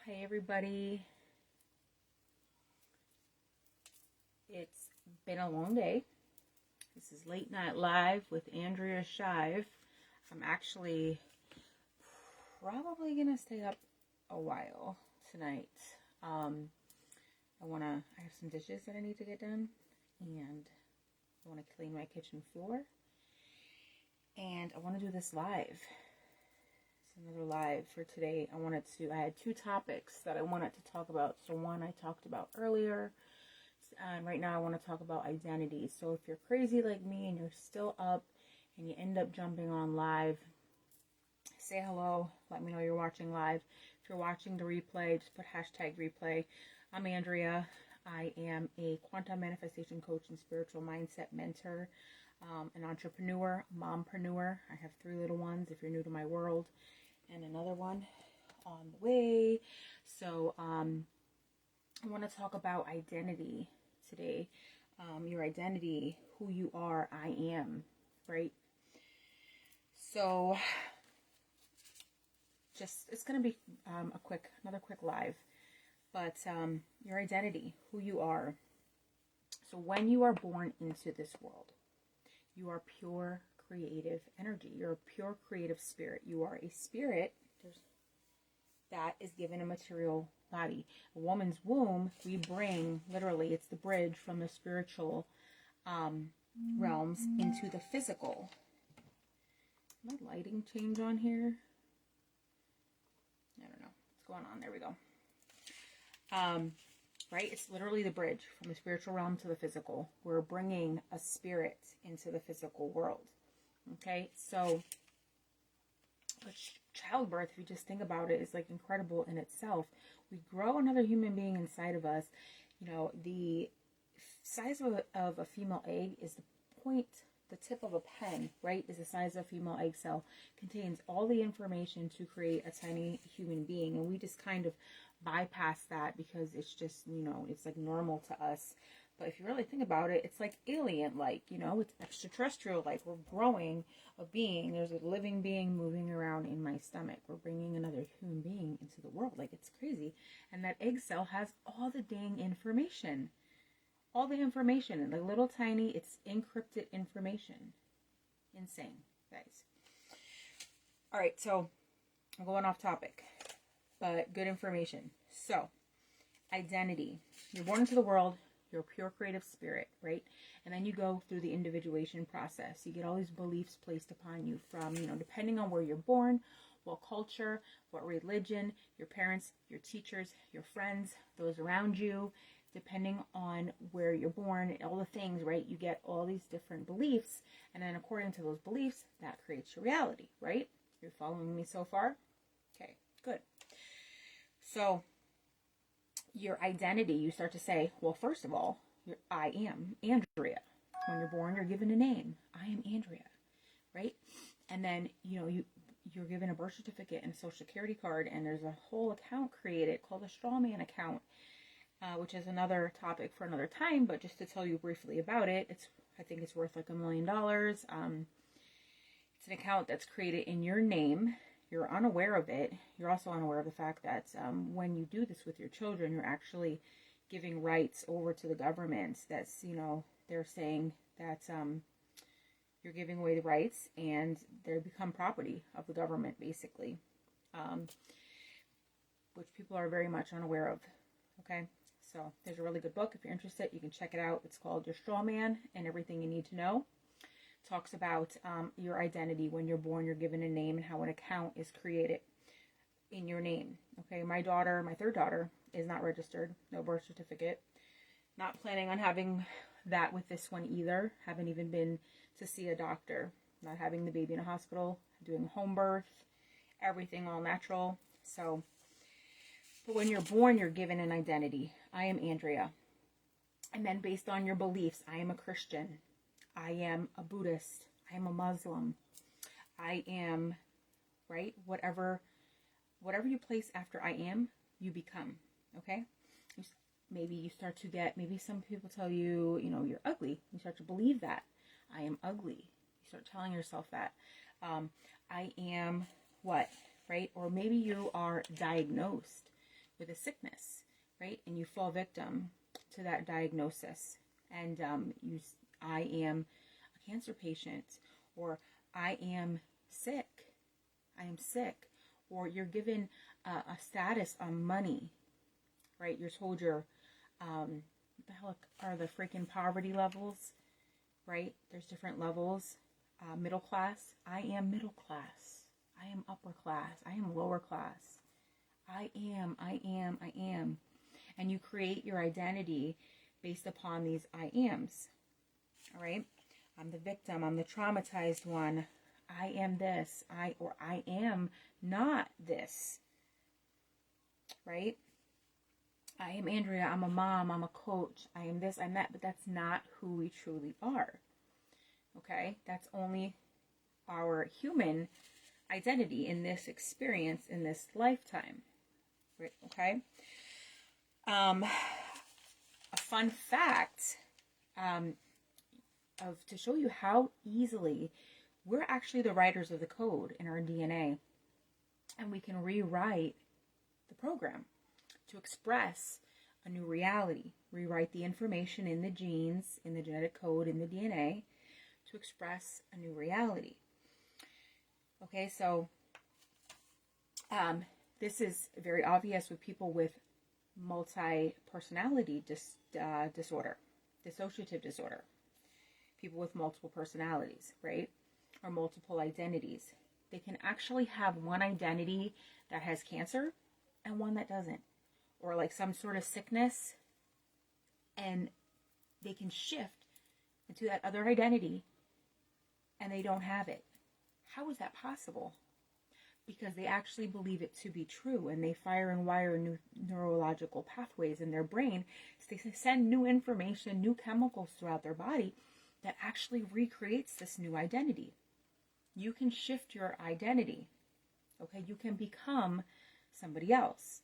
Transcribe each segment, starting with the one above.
Hi everybody. It's been a long day. This is Late Night Live with Andrea Shive. I'm actually probably gonna stay up a while tonight. I have some dishes that I need to get done, and I want to clean my kitchen floor, and I want to do this live. It's another live for today. I had two topics that I wanted to talk about. So one I talked about earlier, and right now I want to talk about identity. So if you're crazy like me and you're still up and you end up jumping on live, say hello, let me know you're watching live. If you're watching the replay, just put hashtag replay. I'm Andrea. I am a quantum manifestation coach and spiritual mindset mentor, an entrepreneur, mompreneur. I have 3 little ones if you're new to my world, and another one on the way. So I want to talk about identity today. Your identity, who you are, I am, right? So it's going to be another quick live, but your identity, who you are. So when you are born into this world, you are pure creative energy. You're a pure creative spirit. You are a spirit that is given a material body. A woman's womb, we bring, literally, it's the bridge from the spiritual realms into the physical. Did my lighting change on here? I don't know what's going on. There we go. Right? It's literally the bridge from the spiritual realm to the physical. We're bringing a spirit into the physical world. Okay? So, childbirth, if you just think about it, is like incredible in itself. We grow another human being inside of us. You know, the size of a female egg is the tip of a pen, right? Is the size of a female egg cell. Contains all the information to create a tiny human being. And we just kind of bypass that because it's just, it's like normal to us. But if you really think about it, it's like alien-like, it's extraterrestrial-like. We're growing a being. There's a living being moving around in my stomach. We're bringing another human being into the world. Like, it's crazy. And that egg cell has all the dang information. All the information. Like, little tiny, it's encrypted information. Insane, guys. All right, so I'm going off topic, but good information. So, identity. You're born into the world. You're a pure creative spirit, right? And then you go through the individuation process. You get all these beliefs placed upon you from, depending on where you're born, what culture, what religion, your parents, your teachers, your friends, those around you, depending on where you're born, all the things, right? You get all these different beliefs, and then according to those beliefs, that creates your reality, right? You're following me so far? Okay, good. So, your identity, you start to say, well, first of all, I am Andrea. When you're born, you're given a name. I am Andrea, right? And then, you're given a birth certificate and a social security card, and there's a whole account created called a straw man account, which is another topic for another time, but just to tell you briefly about it, I think it's worth like $1 million. It's an account that's created in your name. You're unaware of it. You're also unaware of the fact that when you do this with your children, you're actually giving rights over to the government. That's, they're saying that you're giving away the rights and they become property of the government, basically, which people are very much unaware of. Okay, so there's a really good book. If you're interested, you can check it out. It's called Your Straw Man and Everything You Need to Know. Talks about your identity. When you're born, you're given a name and how an account is created in your name. Okay, my 3rd daughter, is not registered, no birth certificate. Not planning on having that with this one either. Haven't even been to see a doctor. Not having the baby in a hospital, doing home birth, everything all natural. So, but when you're born, you're given an identity. I am Andrea. And then based on your beliefs, I am a Christian. I am a Buddhist. I am a Muslim. I am, right? Whatever you place after I am, you become. Okay? Maybe you start to get, maybe some people tell you, you're ugly. You start to believe that. I am ugly. You start telling yourself that. I am what? Right? Or maybe you are diagnosed with a sickness, right? And you fall victim to that diagnosis. And I am a cancer patient, or I am sick. I am sick. Or you're given a status on money, right? You're told what the hell are the freaking poverty levels, right? There's different levels. Middle class. I am middle class. I am upper class. I am lower class. I am. And you create your identity based upon these I ams. All right? I'm the victim. I'm the traumatized one. I am this. I am not this. Right? I am Andrea. I'm a mom. I'm a coach. I am this. I'm that. But that's not who we truly are. Okay? That's only our human identity in this experience, in this lifetime. Right? Okay? A fun fact to show you how easily we're actually the writers of the code in our DNA, and we can rewrite the program to express a new reality, rewrite the information in the genes, in the genetic code, in the DNA, to express a new reality. Okay, so this is very obvious with people with multi-personality disorder, dissociative disorder, people with multiple personalities, right? Or multiple identities. They can actually have one identity that has cancer and one that doesn't, or like some sort of sickness, and they can shift into that other identity and they don't have it. How is that possible? Because they actually believe it to be true, and they fire and wire new neurological pathways in their brain. So they send new information, new chemicals throughout their body that actually recreates this new identity. You can shift your identity. Okay, you can become somebody else,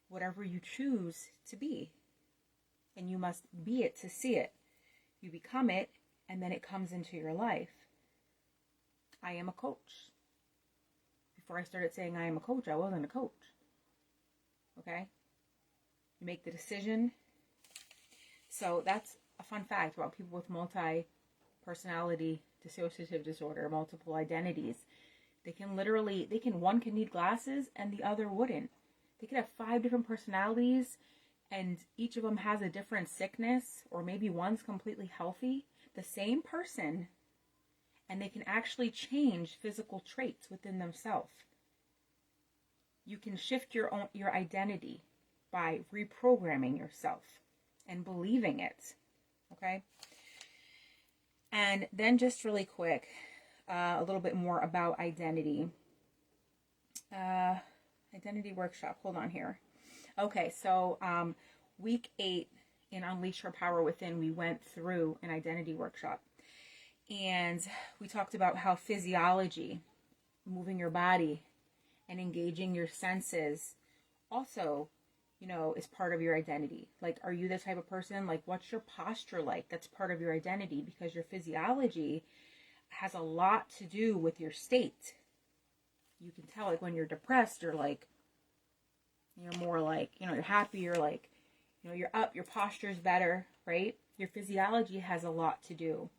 whatever you choose to be. And you must be it to see it. You become it, and then it comes into your life. I am a coach. Before I started saying I am a coach, I wasn't a coach. Okay? You make the decision. So that's a fun fact about people with multi-personality dissociative disorder, multiple identities. One can need glasses and the other wouldn't. They could have 5 different personalities and each of them has a different sickness, or maybe one's completely healthy. The same person, and they can actually change physical traits within themselves. You can shift your identity by reprogramming yourself and believing it. Okay? And then just really quick, a little bit more about identity. Identity workshop. Hold on here. Okay, so week 8 in Unleash Her Power Within, we went through an identity workshop. And we talked about how physiology, moving your body and engaging your senses also, is part of your identity. Like, are you the type of person, like, what's your posture like? That's part of your identity, because your physiology has a lot to do with your state. You can tell, like, when you're depressed, you're like, you're more like, you're happy, you're like, you're up, your posture's better, right? Your physiology has a lot to do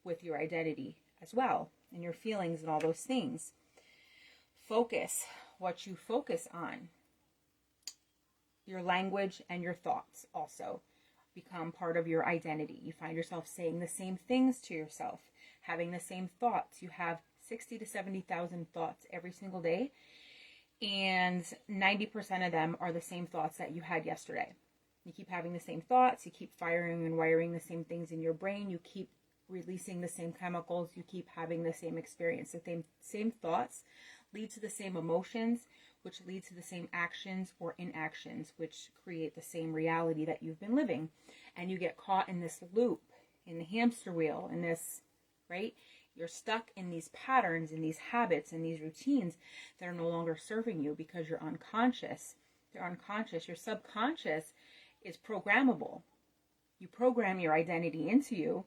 with your identity as well, and your feelings and all those things. Focus, what you focus on. Your language and your thoughts also become part of your identity. You find yourself saying the same things to yourself, having the same thoughts. You have 60 to 70,000 thoughts every single day, and 90% of them are the same thoughts that you had yesterday. You keep having the same thoughts, you keep firing and wiring the same things in your brain, you keep releasing the same chemicals, you keep having the same experience. The same thoughts lead to the same emotions, which lead to the same actions or inactions, which create the same reality that you've been living. And you get caught in this loop, in the hamster wheel, in this, right? You're stuck in these patterns, in these habits, in these routines that are no longer serving you because you're unconscious. They're unconscious. Your subconscious is programmable. You program your identity into you,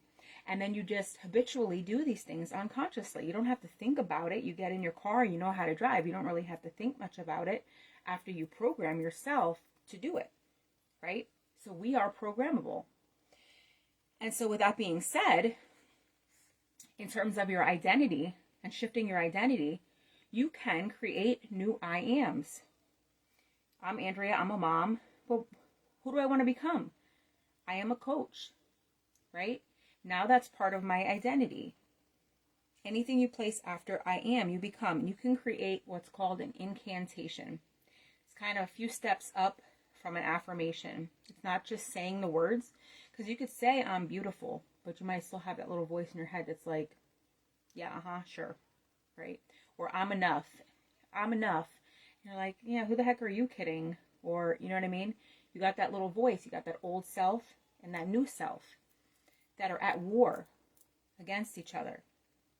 And then you just habitually do these things unconsciously. You don't have to think about it. You get in your car, you know how to drive. You don't really have to think much about it after you program yourself to do it, right? So we are programmable. And so with that being said, in terms of your identity and shifting your identity, you can create new I ams. I'm Andrea, I'm a mom, but who do I want to become? I am a coach, right? Now that's part of my identity. Anything you place after I am, you become. You can create what's called an incantation. It's kind of a few steps up from an affirmation. It's not just saying the words, because you could say I'm beautiful, but you might still have that little voice in your head that's like, yeah, sure, right? Or I'm enough. I'm enough. And you're like, yeah, who the heck are you kidding? Or, you know what I mean? You got that little voice. You got that old self and that new self that are at war against each other,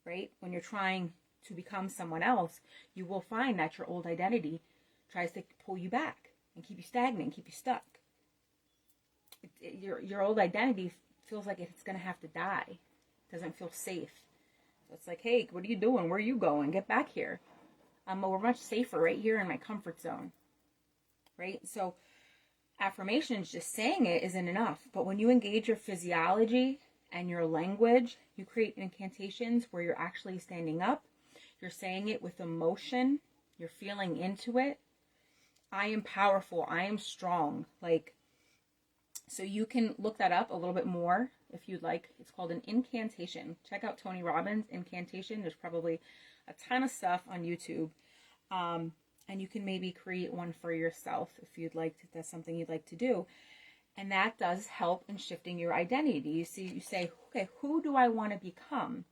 right? When you're trying to become someone else, you will find that your old identity tries to pull you back and keep you stagnant, keep you stuck. Your old identity feels like it's going to have to die. It doesn't feel safe. So it's like, hey, what are you doing? Where are you going? Get back here. We're much safer right here in my comfort zone, right? So affirmations, just saying it isn't enough. But when you engage your physiology and your language, you create incantations where you're actually standing up. You're saying it with emotion. You're feeling into it. I am powerful. I am strong. So you can look that up a little bit more if you'd like. It's called an incantation. Check out Tony Robbins' incantation. There's probably a ton of stuff on YouTube. And you can maybe create one for yourself if you'd like to, that's something you'd like to do. And that does help in shifting your identity. You say, okay, who do I want to become?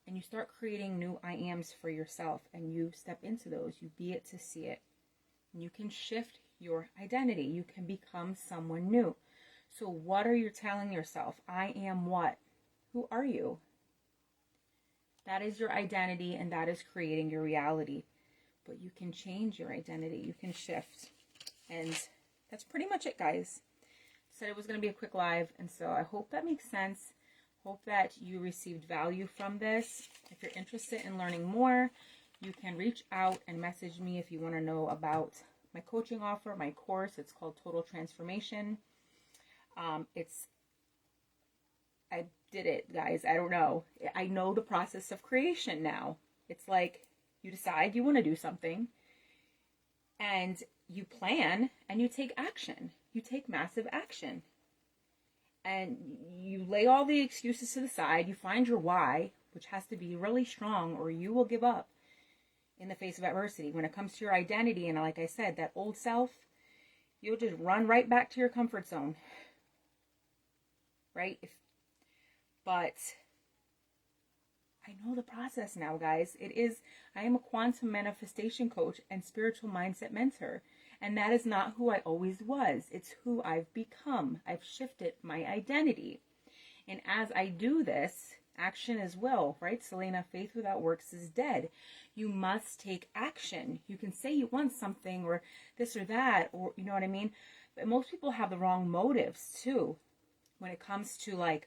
And you start creating new I ams for yourself, and you step into those. You be it to see it. And you can shift your identity. You can become someone new. So what are you telling yourself? I am what? Who are you? That is your identity, and that is creating your reality. But you can change your identity. You can shift. And that's pretty much it, guys. Said it was going to be a quick live, and so I hope that makes sense. Hope that you received value from this. If you're interested in learning more, you can reach out and message me if you want to know about my coaching offer, my course. It's called Total Transformation. I did it, guys. I don't know. I know the process of creation now. It's like you decide you want to do something, and you plan, and you take action. You take massive action. And you lay all the excuses to the side. You find your why, which has to be really strong, or you will give up in the face of adversity. When it comes to your identity, and like I said, that old self, you'll just run right back to your comfort zone. Right? But I know the process now, guys. I am a quantum manifestation coach and spiritual mindset mentor. And that is not who I always was. It's who I've become. I've shifted my identity. And as I do this, action is will, right? Selena, faith without works is dead. You must take action. You can say you want something or this or that, or you know what I mean? But most people have the wrong motives too. When it comes to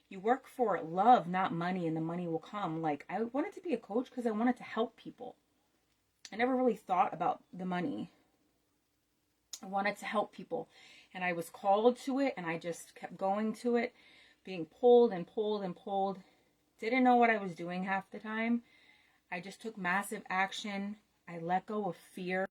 you work for love, not money, and the money will come. I wanted to be a coach because I wanted to help people. I never really thought about the money. I wanted to help people, and I was called to it, and I just kept going to it, being pulled and pulled and pulled. Didn't know what I was doing half the time. I just took massive action. I let go of fear.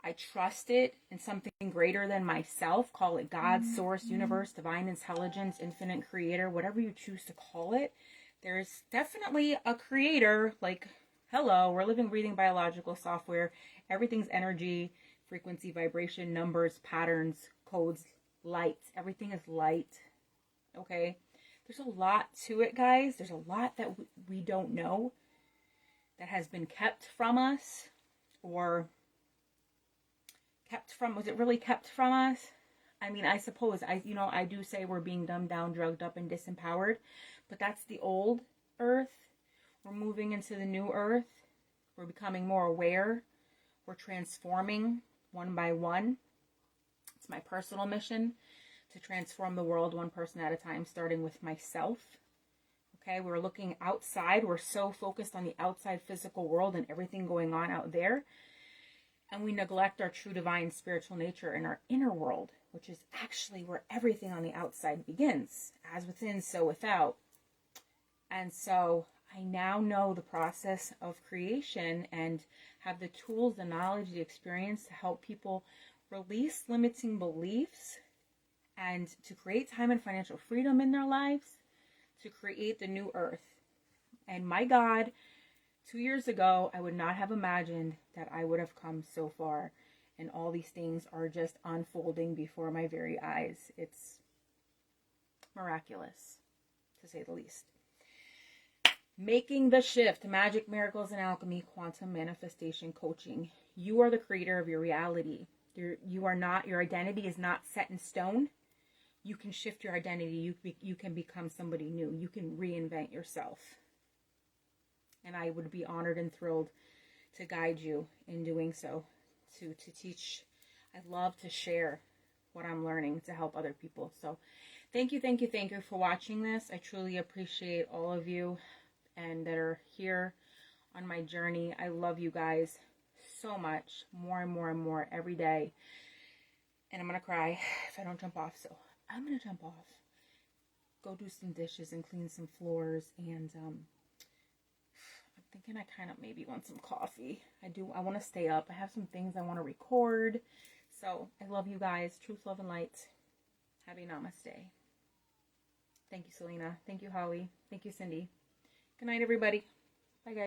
I trusted in something greater than myself. Call it God, source, universe, divine intelligence, infinite creator, whatever you choose to call it. There's definitely a creator. Hello, we're living, breathing biological software. Everything's energy, frequency, vibration, numbers, patterns, codes, light. Everything is light. Okay? There's a lot to it, guys. There's a lot that we don't know that has been kept from us, or was it really kept from us? I mean, I suppose, I do say we're being dumbed down, drugged up, and disempowered, but that's the old earth. We're moving into the new earth. We're becoming more aware. We're transforming one by one. It's my personal mission to transform the world one person at a time, starting with myself. Okay, we're looking outside. We're so focused on the outside physical world and everything going on out there. And we neglect our true divine spiritual nature in our inner world, which is actually where everything on the outside begins. As within, so without. And so I now know the process of creation and have the tools, the knowledge, the experience to help people release limiting beliefs and to create time and financial freedom in their lives, to create the new earth. And my God, 2 years ago, I would not have imagined that I would have come so far. And all these things are just unfolding before my very eyes. It's miraculous, to say the least. Making the shift, magic, miracles, and alchemy, quantum manifestation coaching. You are the creator of your reality. Your identity is not set in stone. You can shift your identity. You can become somebody new. You can reinvent yourself. And I would be honored and thrilled to guide you in doing so, to teach. I love to share what I'm learning to help other people. So thank you for watching this. I truly appreciate all of you and that are here on my journey. I love you guys so much, more and more and more every day. And I'm going to cry if I don't jump off. So I'm going to jump off, go do some dishes and clean some floors. And I'm thinking I kind of maybe want some coffee. I want to stay up. I have some things I want to record. So I love you guys. Truth, love, and light. Happy Namaste. Thank you, Selena. Thank you, Holly. Thank you, Cindy. Good night, everybody.